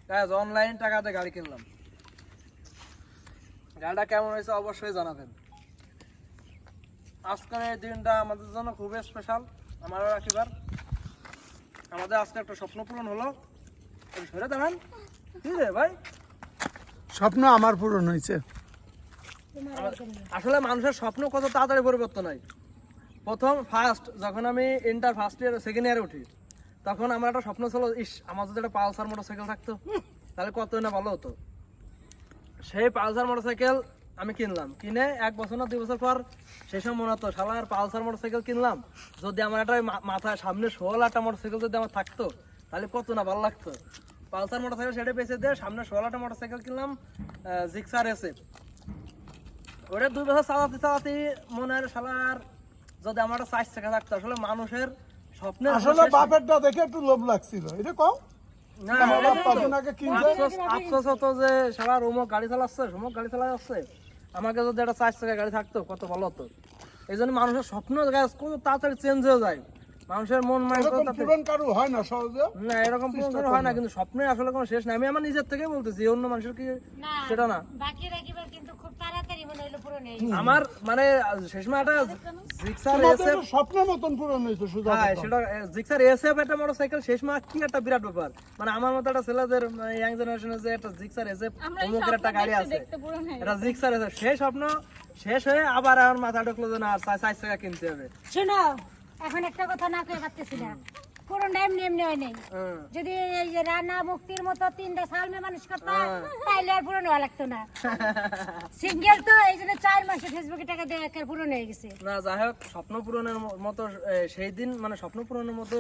Guys online টাকাতে গাড়ি কিনলাম। গাড়িটা কেমন হয়েছে অবশ্যই জানাবেন। আজকের এই দিনটা আমাদের জন্য খুবই স্পেশাল। আমার রাখিবার আমাদের আজকে একটা স্বপ্ন পূরণ হলো। সরে দাঁড়ান কি রে ভাই, স্বপ্ন আমার পূরণ হয়েছে। আসলে মানুষের স্বপ্ন কত তাড়াতাড়ি পরিবর্তন হয়। প্রথম ফার্স্ট যখন আমি ইন্টার ফার্স্ট ইয়ার সেকেন্ড ইয়ারে উঠি, তখন আমার একটা স্বপ্ন ছিল, ইস আমার যদি একটা পালসার মোটরসাইকেল থাকতো তাহলে কতই না ভালো হতো। সেই পালসার মোটরসাইকেল আমি কিনলাম, কিনে 1 বছর না 2 বছর পর সেই সময় মনে হতো শালার পালসার মোটরসাইকেল কিনলাম, যদি আমার একটা মাথায় সামনে 16টা মোটরসাইকেল যদি আমার থাকতো তাহলে কত না ভালো লাগতো। পালসার মোটরসাইকেল সেটা বেঁচে দিয়ে সামনে 16টা মোটরসাইকেল কিনলাম, জিক্সার এসে। ওটা 2 বছর চালাতে মনে হয় শালার যদি আমার একটা 4 চাকা থাকতো। আসলে মানুষের স্বপ্নের আসলে বাপেরটা দেখে একটু লোভ লাগছিল, এটা কও না, আমার বাপ কতদিন আগে কিনছে। আফসোস হতো যে শালার অমুক গাড়ি চালাচ্ছে, সমুক গাড়ি চালা যাচ্ছে, আমাকে যদি একটা 4 চাকা গাড়ি থাকতো কত ভালো হতো। এই জন্য মানুষের স্বপ্ন কত তাড়াতাড়ি চেঞ্জ হয়ে যায়, মানুষের মন মাইন্ড পূরণ কারো হয় না সহজে। না, এরকম পূরণ হয় না, কিন্তু স্বপ্নের আসলে কোনো শেষ নাই। আমি আমার নিজের থেকে বলতেছি, অন্য মানুষের কি সেটা না। বাকি রাখিবার কিন্তু খুব তাড়াতাড়ি মনে হলো পূরণ হয়ে আমার মানে শেষমেশ একটা জিক্সার এসে স্বপ্নের মতন পূরণ হয়েছে সুজা। হ্যাঁ, সেটা জিক্সার এসএফ একটা মোটরসাইকেল শেষমেশ কি একটা বিরাট ব্যাপার। মানে আমার মতো একটা ছেলেদের ইয়াং জেনারেশনের যে একটা জিক্সার এসএফ অমুকের একটা গাড়ি আছে, এটা জিক্সার এসএফ, সেই স্বপ্ন শেষ হয়ে আবার আমার মাথা ঢুকলো যে না 4 চাকা কিনতে হবে। শোনো, এখন একটা কথা না কয়ে পারতেছি না, পূরণ এমনি এমনি হয় নাই। যদি এই যে রানা মুক্তির মতো 3টা সাল মে মানুষ করতাম তাইলে আর পূরণ হওয়া লাগতো না। সিঙ্গেল তো এই জন্য 4 মাসে ফেসবুকে টাকা দিয়ে একার পূরণ হয়ে গেছে। না যাই হোক, স্বপ্ন পূরণের মতো সেই দিন, মানে স্বপ্ন পূরণের মতো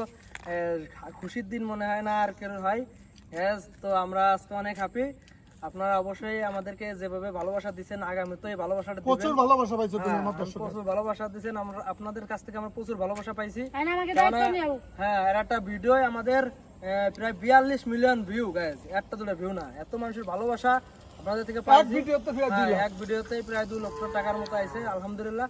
খুশির দিন মনে হয় না আর কেউ হয়। তো আমরা আজকে অনেক হ্যাপি। আপনারা অবশ্যই আমাদেরকে যেভাবে ভালোবাসা দিচ্ছেন, আগামী তো এই ভালোবাসাটা দিবেন। প্রচুর ভালোবাসা পাইছো তুমি আমার দর্শক। প্রচুর ভালোবাসা দিচ্ছেন, আমরা আপনাদের কাছ থেকে আমরা প্রচুর ভালোবাসা পাইছি। আমাকে দায়িত্ব নিও। হ্যাঁ, এর একটা ভিডিও আমাদের প্রায় 42 মিলিয়ন ভিউ গাইস, একটা দুটো ভিউ না, এত মানুষের ভালোবাসা আপনাদের থেকে পাইছি। এক ভিডিওতে প্রায় 2 লক্ষ টাকার মতো আইছে, আলহামদুলিল্লাহ।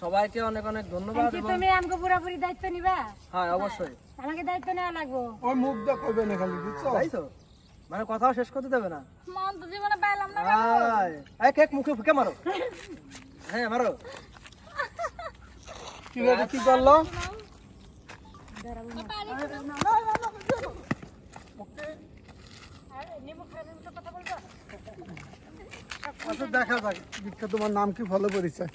সবাইকে অনেক অনেক ধন্যবাদ। এবং তুমি আমাকে পুরোপুরি দায়িত্ব নিবা। হ্যাঁ অবশ্যই, আমাকে দায়িত্ব নেওয়া লাগবে। ওই মুখ দা কইবে না খালি, বুঝছো? তাই তো, মানে কথাও শেষ করতে দেবে না। মন তো জীবনে পাইলাম না। এই কেক মুখে ফুকে মারো। হ্যাঁ মারো। কি রে, কি করলো? আচ্ছা দেখা যাক, দীক্ষা তোমার নাম কি, ফলো পরিচয়?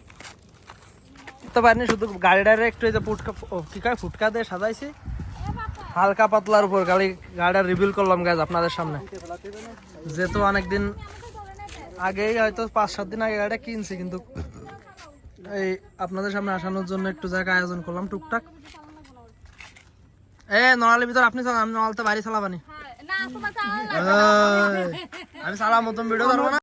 তো পারিনি, শুধু গাড়িটারে একটু এই যে ফুটকা দিয়ে সাজাইছি হালকা পাতলার উপর, গাড়িটা রিভিল করলাম গাইজ আপনাদের সামনে। যেহেতু অনেকদিন আগেই, হয়তো 5-7 দিন আগে গাড়িটা কিনছি, কিন্তু এই আপনাদের সামনে আসানোর জন্য একটু জায়গা আয়োজন করলাম টুকটাক। নড়ালের ভিতর আপনি চালান, আমি নড়ালতে বাড়ি চালাবানি, আমি চালার মতন ভিডিও করবো না।